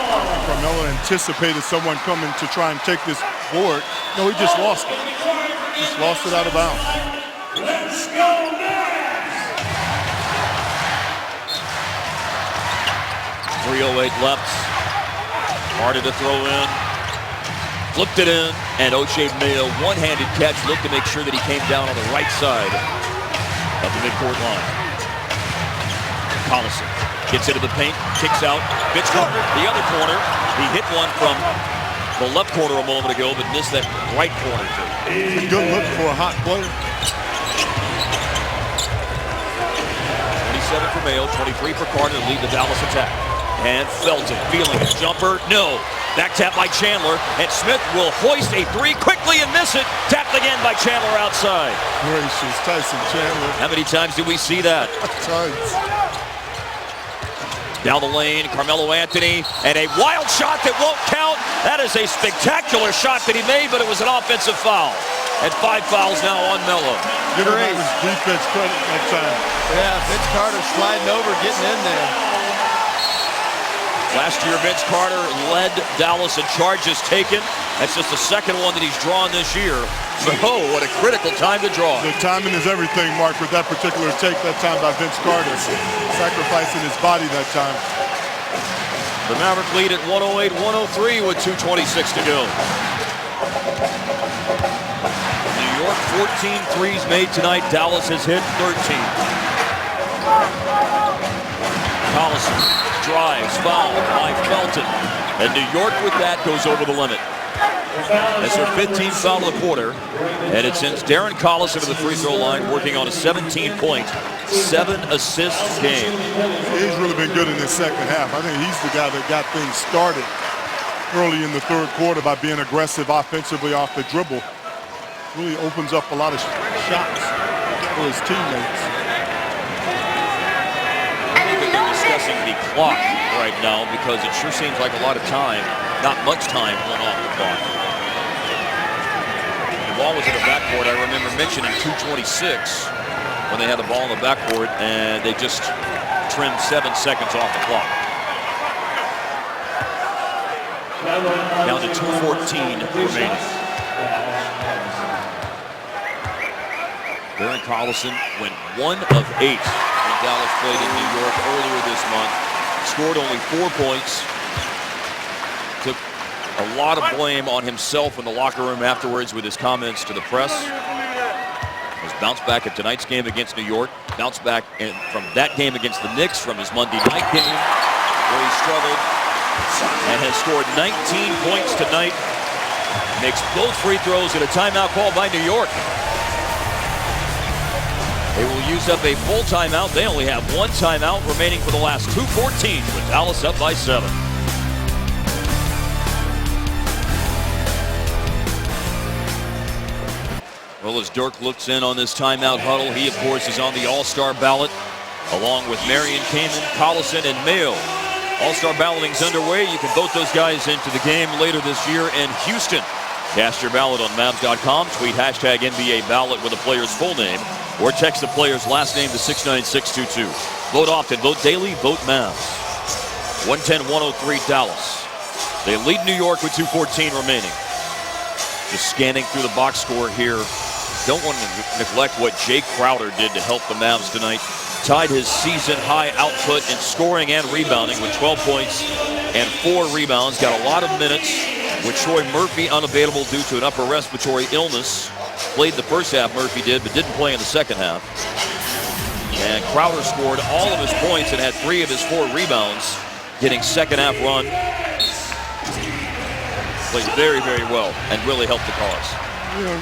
Carmelo anticipated someone coming to try and take this board. No, he just lost it. Just lost it out of bounds. Let's go Mavs! 3:08 left. Harder to throw in. Flipped it in, and O'Shea Mayo, one-handed catch, looked to make sure that he came down on the right side of the midcourt line. Collison gets into the paint, kicks out, Vince Carter, the other corner. He hit one from the left corner a moment ago, but missed that right corner too. It's a good look for a hot player. 27 for Mayo, 23 for Carter to lead the Dallas attack. And Felton feeling his jumper. No. Back tap by Chandler. And Smith will hoist a three quickly and miss it. Tapped again by Chandler outside. Gracious, Tyson Chandler. How many times do we see that? Tons. Down the lane, Carmelo Anthony. And a wild shot that won't count. That is a spectacular shot that he made, but it was an offensive foul. And 5 fouls now on Melo. Give him his defense credit that time. Yeah, Vince Carter sliding over, getting in there. Last year, Vince Carter led Dallas in charges taken. That's just the second one that he's drawn this year. So, what a critical time to draw. The timing is everything, Mark, with that particular take that time by Vince Carter. Sacrificing his body that time. The Mavericks lead at 108-103 with 2:26 to go. New York, 14 threes made tonight. Dallas has hit 13. Collison drives, foul by Felton. And New York with that goes over the limit. That's their 15th foul of the quarter. And it sends Darren Collison to the free throw line, working on a 17-point, 7-assist game. He's really been good in this second half. I think he's the guy that got things started early in the third quarter by being aggressive offensively off the dribble. Really opens up a lot of shots for his teammates. Discussing the clock right now because it sure seems like a lot of time, not much time went off the clock. The ball was in the backcourt. I remember mentioning 2:26 when they had the ball in the backcourt, and they just trimmed 7 seconds off the clock. Down to 2:14 remaining. Darren Collison went 1 of 8. Dallas played in New York earlier this month. Scored only 4 points. Took a lot of blame on himself in the locker room afterwards with his comments to the press. Has bounced back at tonight's game against New York. Bounced back from that game against the Knicks from his Monday night game where he struggled. And has scored 19 points tonight. Makes both free throws at a timeout called by New York. They will use up a full timeout. They only have 1 timeout remaining for the last 2:14 with Dallas up by 7. Well, as Dirk looks in on this timeout huddle, he, of course, is on the All-Star ballot, along with Marion Kamen, Collison, and Mayo. All-Star balloting's underway. You can vote those guys into the game later this year in Houston. Cast your ballot on Mavs.com. Tweet hashtag NBA ballot with the player's full name, or text the player's last name to 69622. Vote often, vote daily, vote Mavs. 110-103 Dallas. They lead New York with 2:14 remaining. Just scanning through the box score here. Don't want to neglect what Jay Crowder did to help the Mavs tonight. Tied his season-high output in scoring and rebounding with 12 points and 4 rebounds. Got a lot of minutes with Troy Murphy unavailable due to an upper respiratory illness. Played the first half, Murphy did, but didn't play in the second half. And Crowder scored all of his points and had 3 of his 4 rebounds, getting second half run. Played very, very well and really helped the cause. You know,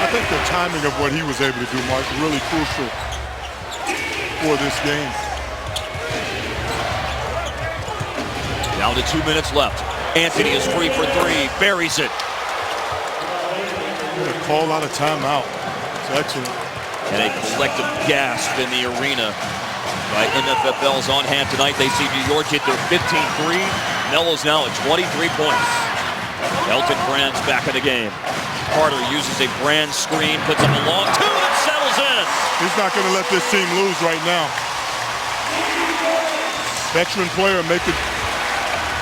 I think the timing of what he was able to do, Mark, really crucial for this game. Down to 2 minutes left. Anthony is free for 3, buries it. A call out of timeout. It's excellent. And a collective gasp in the arena by NFFL's on hand tonight. They see New York hit their 15-3. Melo's now at 23 points. Elton Brand's back in the game. Carter uses a Brand screen, puts up a long 2 and settles in. He's not going to let this team lose right now. Veteran player making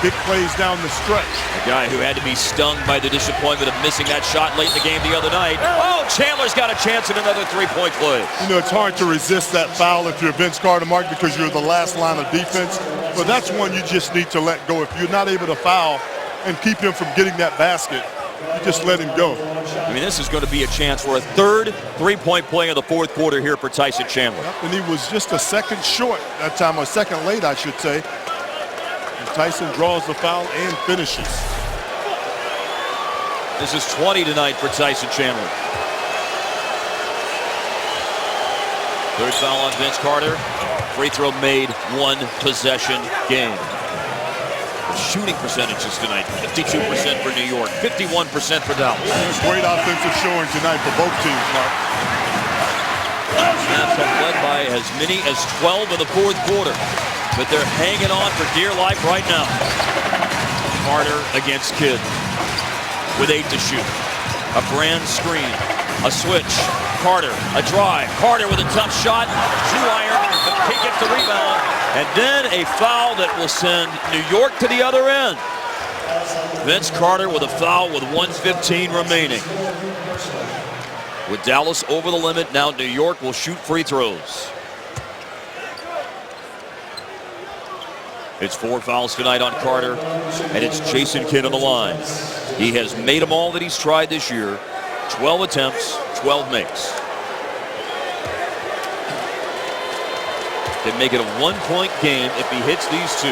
big plays down the stretch. A guy who had to be stung by the disappointment of missing that shot late in the game the other night. Oh, Chandler's got a chance at another three-point play. You know, it's hard to resist that foul if you're Vince Carter, Mark, because you're the last line of defense. But that's one you just need to let go. If you're not able to foul and keep him from getting that basket, you just let him go. I mean, this is going to be a chance for a third three-point play in the fourth quarter here for Tyson Chandler. Yep, and he was just a second short that time, or a second late, I should say. And Tyson draws the foul and finishes. This is 20 tonight for Tyson Chandler. Third foul on Vince Carter. Free throw made, one possession game. Shooting percentages tonight, 52% for New York, 51% for Dallas. Great offensive showing tonight for both teams, Mark. Mavs have led by as many as 12 in the fourth quarter, but they're hanging on for dear life right now. Carter against Kidd with 8 to shoot. A brand screen, a switch. Carter, a drive. Carter with a tough shot. Shoe iron, but he gets the rebound. And then a foul that will send New York to the other end. Vince Carter with a foul with 1:15 remaining. With Dallas over the limit, now New York will shoot free throws. It's 4 fouls tonight on Carter, and it's Jason Kidd on the line. He has made them all that he's tried this year. 12 attempts, 12 makes. They make it a 1-point game if he hits these 2.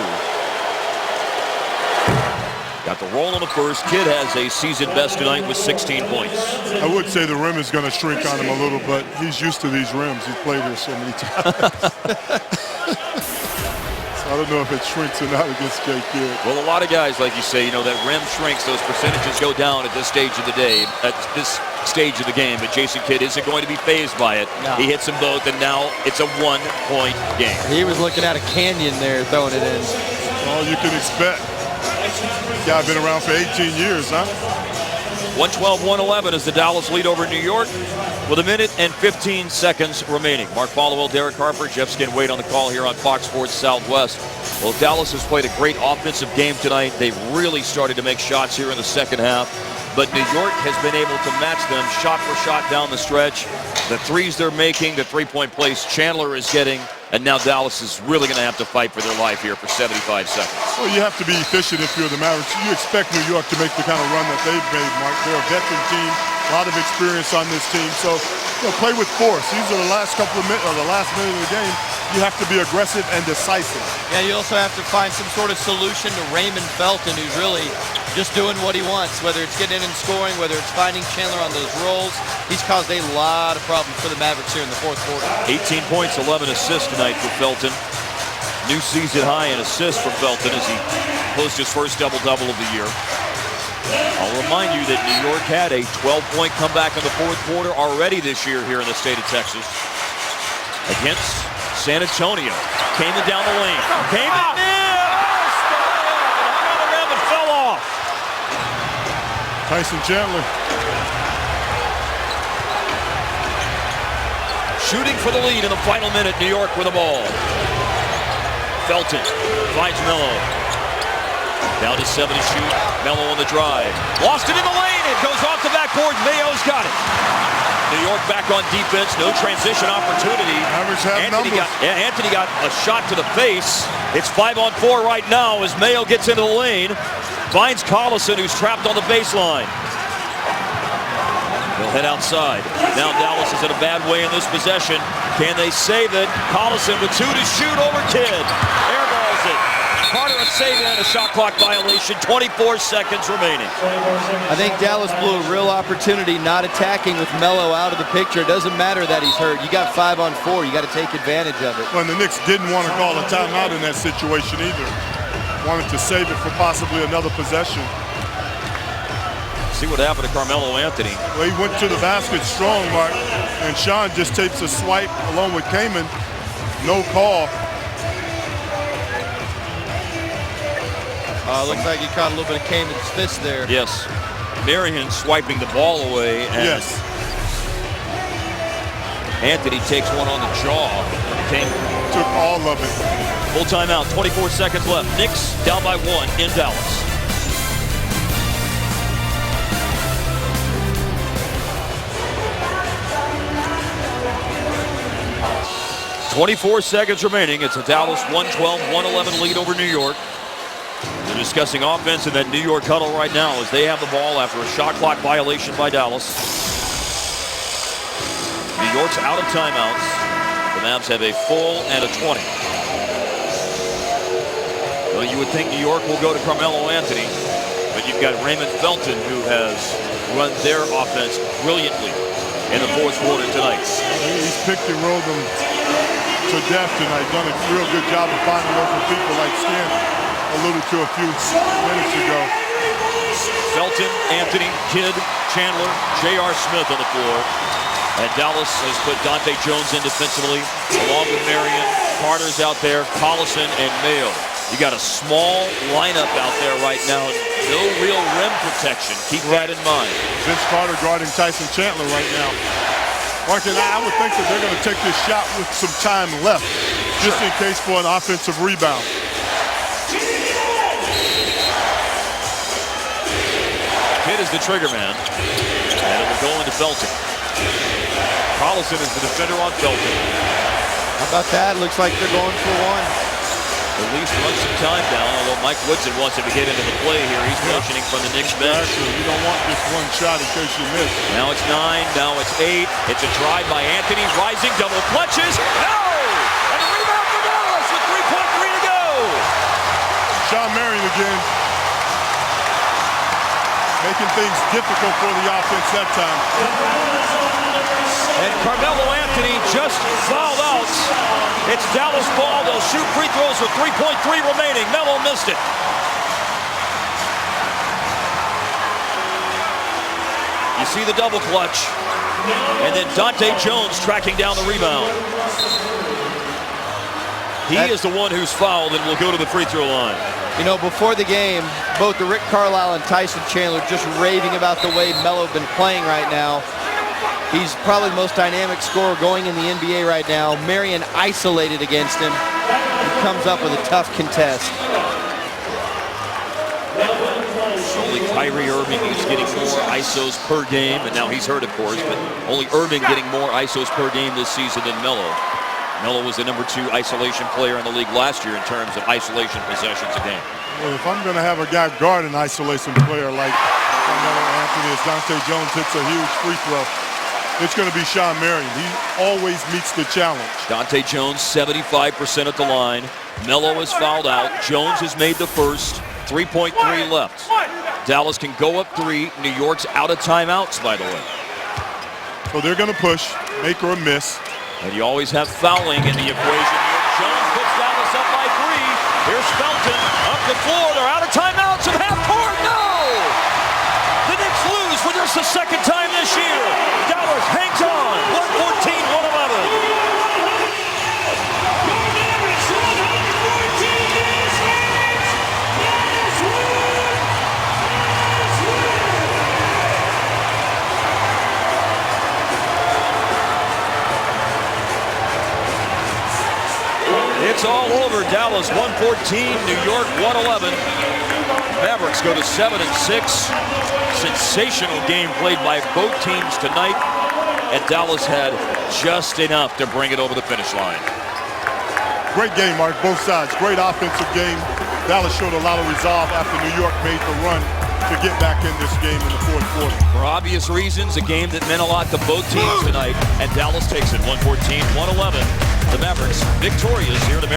Got the roll in the first. Kidd has a season best tonight with 16 points. I would say the rim is going to shrink on him a little, but he's used to these rims. He's played here so many times. I don't know if it shrinks or not against Jay Kidd. Well, a lot of guys, like you say, you know, that rim shrinks, those percentages go down at this stage of the day, at this stage of the game, but Jason Kidd isn't going to be fazed by it. No. He hits them both, and now it's a 1-point game. He was looking at a canyon there, throwing it in. All you can expect. Guy been around for 18 years, huh? 112-111 is the Dallas lead over New York with 1 minute and 15 seconds remaining. Mark Followell, Derek Harper, Jeff Skinwade on the call here on Fox Sports Southwest. Well, Dallas has played a great offensive game tonight. They've really started to make shots here in the second half. But New York has been able to match them shot for shot down the stretch. The threes they're making, the three-point plays Chandler is getting, and now Dallas is really going to have to fight for their life here for 75 seconds. Well, you have to be efficient if you're the Mavericks. You expect New York to make the kind of run that they've made, Mark. They're a veteran team, a lot of experience on this team. So, you know, play with force. These are the last couple of minutes, or the last minute of the game. You have to be aggressive and decisive. Yeah, you also have to find some sort of solution to Raymond Felton, who's really just doing what he wants, whether it's getting in and scoring, whether it's finding Chandler on those rolls. He's caused a lot of problems for the Mavericks here in the fourth quarter. 18 points, 11 assists tonight for Felton. New season high in assists for Felton as he posts his first double-double of the year. I'll remind you that New York had a 12-point comeback in the fourth quarter already this year here in the state of Texas against San Antonio. Came in down the lane. Came in. Hung on the rim and fell off. Tyson Chandler. Shooting for the lead in the final minute. New York with the ball. Felton finds Melo. Down to 7 to shoot. Melo on the drive. Lost it in the lane. It goes off the backboard. Mayo's got it. New York back on defense. No transition opportunity. Anthony got a shot to the face. It's 5-on-4 right now as Mayo gets into the lane. Finds Collison, who's trapped on the baseline. They'll head outside. Now Dallas is in a bad way in this possession. Can they save it? Collison with 2 to shoot over Kidd. Airballs it. Carter a save and a shot clock violation. 24 seconds remaining. I think Dallas blew a real opportunity not attacking with Melo out of the picture. It doesn't matter that he's hurt. You got 5-on-4. You got to take advantage of it. Well, the Knicks didn't want to call a timeout in that situation either. Wanted to save it for possibly another possession. See what happened to Carmelo Anthony. Well, he went to the basket strong, Mark, and Sean just takes a swipe along with Kaman. No call. Looks like he caught a little bit of Kaman's fist there. Yes. Marion swiping the ball away. And yes. Anthony takes one on the jaw. Took all of it. Full timeout, 24 seconds left. Knicks down by 1 in Dallas. .24 seconds remaining. It's a Dallas 112-111 lead over New York. They're discussing offense in that New York huddle right now as they have the ball after a shot clock violation by Dallas. New York's out of timeouts. The Mavs have a full and a 20. Well, you would think New York will go to Carmelo Anthony, but you've got Raymond Felton, who has run their offense brilliantly in the fourth quarter tonight. He's picked and rolled them to death tonight. Done a real good job of finding open people, like Stan alluded to a few minutes ago. Felton, Anthony, Kidd, Chandler, J.R. Smith on the floor. And Dallas has put Dante Jones in defensively, along with Marion. Carter's out there, Collison, and Mayo. You got a small lineup out there right now. No real rim protection. Keep that in mind. Vince Carter guarding Tyson Chandler right now. Mark, and I would think that they're going to take this shot with some time left, just in case for an offensive rebound. Kidd is the trigger man, and it will go into Felton. Collison is the defender on Felton. How about that? Looks like they're going for one. At least run some time down, although Mike Woodson wants him to get into the play here. He's motioning from the Knicks bench. Exactly. You don't want just one shot in case you miss. Now it's 9, now it's 8. It's a drive by Anthony, rising, double clutches. No! And a rebound for Dallas with 3.3 to go. Sean Marion again. Making things difficult for the offense that time. And Carmelo Anthony just fouled out. It's Dallas ball. They'll shoot free throws with 3.3 remaining. Melo missed it. You see the double clutch. And then Dante Jones tracking down the rebound. He is the one who's fouled and will go to the free throw line. You know, before the game, both the Rick Carlisle and Tyson Chandler just raving about the way Melo been playing right now. He's probably the most dynamic scorer going in the NBA right now. Marion isolated against him. He comes up with a tough contest. Only Kyrie Irving is getting more ISOs per game, and now he's hurt, of course, but only Irving getting more ISOs per game this season than Melo. Melo was the #2 isolation player in the league last year in terms of isolation possessions a game. Well, if I'm going to have a guy guard an isolation player like Carmelo Anthony, as Dante Jones hits a huge free throw, it's going to be Sean Marion. He always meets the challenge. Dante Jones, 75% at the line. Melo is fouled out. Jones has made the first. 3.3 left. Dallas can go up 3. New York's out of timeouts, by the way. So they're going to push, make or miss. And you always have fouling in the equation here. Jones puts Dallas up by 3. Here's Felton up the floor. They're out of timeouts at half court. No! The Knicks lose for just the second time this year. Dallas hangs on. 114-111. It's all over. Dallas 114, New York 111. Mavericks go to 7-6. Sensational game played by both teams tonight, and Dallas had just enough to bring it over the finish line. Great game, Mark, both sides. Great offensive game. Dallas showed a lot of resolve after New York made the run to get back in this game in the fourth quarter. For obvious reasons, a game that meant a lot to both teams tonight, and Dallas takes it 114-111. The Mavericks victorious here in the